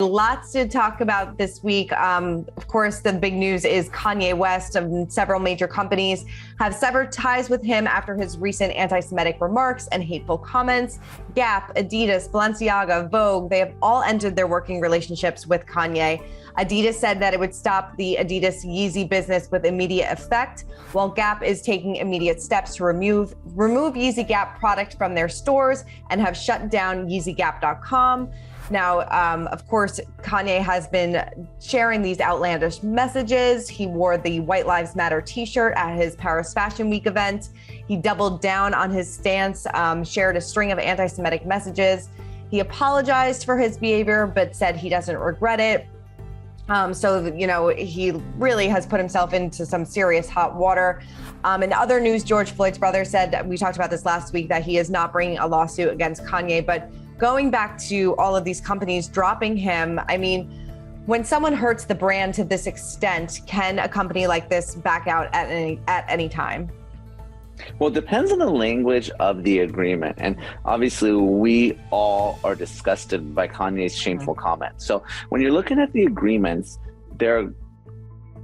Lots to talk about this week. Of course, the big news is Kanye West and several major companies have severed ties with him after his recent anti-Semitic remarks and hateful comments. Gap, Adidas, Balenciaga, Vogue, they have all ended their working relationships with Kanye. Adidas said that it would stop the Adidas Yeezy business with immediate effect, while Gap is taking immediate steps to remove Yeezy Gap product from their stores and have shut down YeezyGap.com. Now, of course, Kanye has been sharing these outlandish messages. He wore the White Lives Matter t-shirt at his Paris Fashion Week event. He doubled down on his stance, shared a string of anti-Semitic messages. He apologized for his behavior, but said he doesn't regret it. He really has put himself into some serious hot water. In other news, George Floyd's brother said, we talked about this last week, that he is not bringing a lawsuit against Kanye. But going back to all of these companies dropping him, I mean, when someone hurts the brand to this extent, can a company like this back out at any time? Well, it depends on the language of the agreement. And obviously, we all are disgusted by Kanye's shameful comments. So when you're looking at the agreements,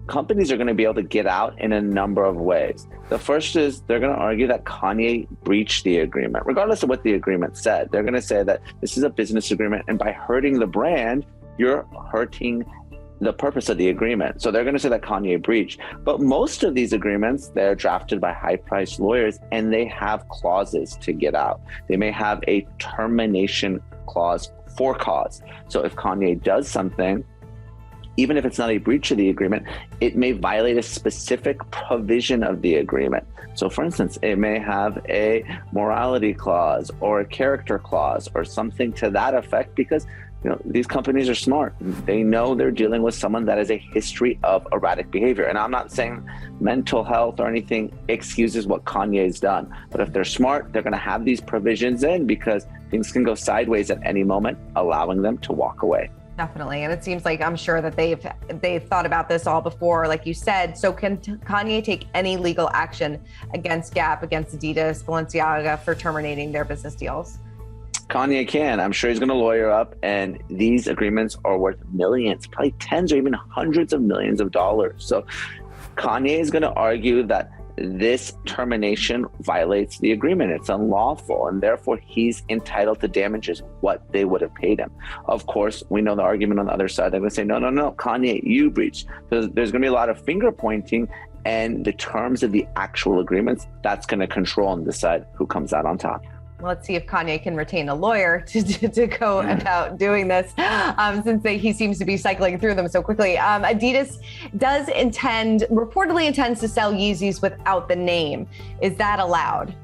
companies are going to be able to get out in a number of ways. The first is they're going to argue that Kanye breached the agreement, regardless of what the agreement said. They're going to say that this is a business agreement, and by hurting the brand, you're hurting the purpose of the agreement. So they're going to say that Kanye breached. But most of these agreements, they're drafted by high-priced lawyers, and they have clauses to get out. They may have a termination clause for cause. So if Kanye does something, even if it's not a breach of the agreement, it may violate a specific provision of the agreement. So for instance, it may have a morality clause or a character clause or something to that effect, because these companies are smart. They know they're dealing with someone that has a history of erratic behavior. And I'm not saying mental health or anything excuses what Kanye's done. But if they're smart, they're going to have these provisions in, because things can go sideways at any moment, allowing them to walk away. Definitely. And it seems like, I'm sure that they've thought about this all before, like you said. So can Kanye take any legal action against Gap, against Adidas, Balenciaga for terminating their business deals? Kanye can. I'm sure he's going to lawyer up, and these agreements are worth millions, probably tens or even hundreds of millions of dollars. So Kanye is going to argue that this termination violates the agreement. It's unlawful, and therefore he's entitled to damages, what they would have paid him. Of course, we know the argument on the other side. They're going to say, no, Kanye, you breached. There's going to be a lot of finger pointing, and the terms of the actual agreements, that's going to control and decide who comes out on top. Let's see if Kanye can retain a lawyer to go about doing this, since he seems to be cycling through them so quickly. Adidas reportedly intends to sell Yeezys without the name. Is that allowed?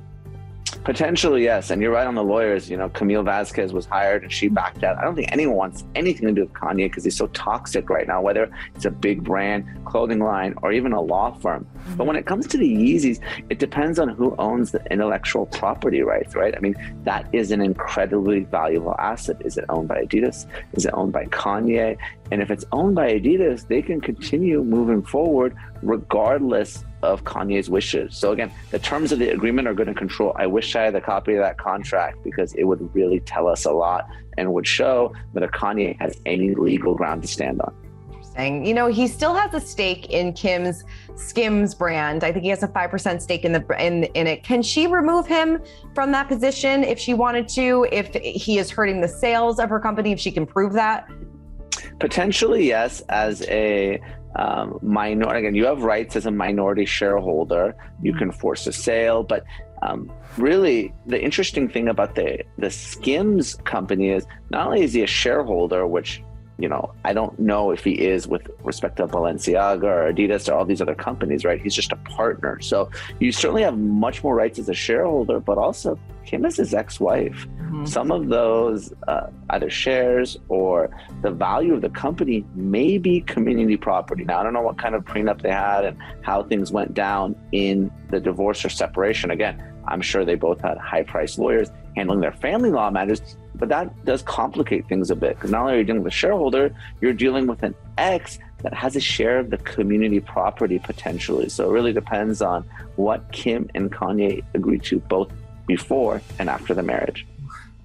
Potentially, yes. And you're right on the lawyers. Camille Vasquez was hired and she backed out. I don't think anyone wants anything to do with Kanye because he's so toxic right now, whether it's a big brand, clothing line, or even a law firm. Mm-hmm. But when it comes to the Yeezys, it depends on who owns the intellectual property rights, right? I mean, that is an incredibly valuable asset. Is it owned by Adidas? Is it owned by Kanye? And if it's owned by Adidas, they can continue moving forward regardless of Kanye's wishes. So again, the terms of the agreement are going to control. I wish I had a copy of that contract, because it would really tell us a lot and would show whether Kanye has any legal ground to stand on. Interesting. He still has a stake in Kim's SKIMS brand. I think he has a 5% stake in it. Can she remove him from that position if she wanted to, if he is hurting the sales of her company, if she can prove that? Potentially, yes. As a minority, again, you have rights as a minority shareholder. You can force a sale, but really, the interesting thing about the SKIMS company is not only is he a shareholder, which I don't know if he is with respect to Balenciaga or Adidas or all these other companies, right? He's just a partner. So you certainly have much more rights as a shareholder, but also Kim is his ex-wife. Mm-hmm. Some of those either shares or the value of the company may be community property. Now, I don't know what kind of prenup they had and how things went down in the divorce or separation. Again, I'm sure they both had high-priced lawyers handling their family law matters, but that does complicate things a bit, because not only are you dealing with a shareholder, you're dealing with an ex that has a share of the community property potentially. So it really depends on what Kim and Kanye agreed to both before and after the marriage.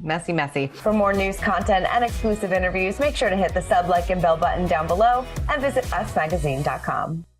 Messy, messy. For more news, content, and exclusive interviews, make sure to hit the sub, like, and bell button down below and visit usmagazine.com.